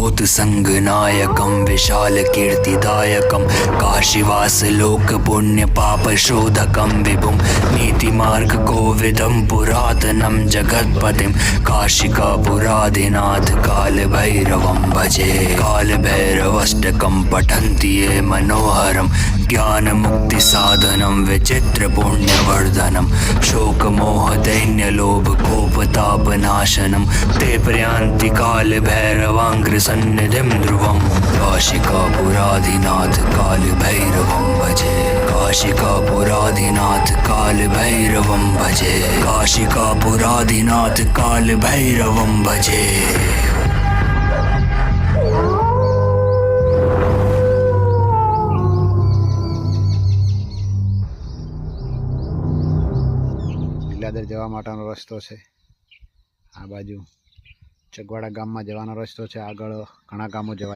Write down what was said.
ज्योत संग नायकम विशाल कीर्तिदायकम काशीवास लोक पुण्य पाप शोधकम विभुम नीति मार्ग कोविदम पुरातनम जगतपतिम काशिका पुराधिनाथ काल भैरवम भजे काल भैरवष्टकम पठन्ति ये मनोहरम ज्ञान मुक्ति साधनम विचित्र पुण्यवर्धनम शोक मोह दैन्य लोभ कोप ताप नाशनम ते प्रयान्ति काल भैरवांग्र सन्निधिम ध्रुवम काशिका पुराधिनाथ काल भैरवम भजे काशिका पुराधिनाथ काल भैरवम भजे काशिका पुराधिनाथ काल भैरवम भजे। લીલાદર જવા માટેનો રસ્તો છે। આ બાજુ ચગવાડા ગામમાં જવાનો રસ્તો છે। આગળ ઘણા ગામો જવા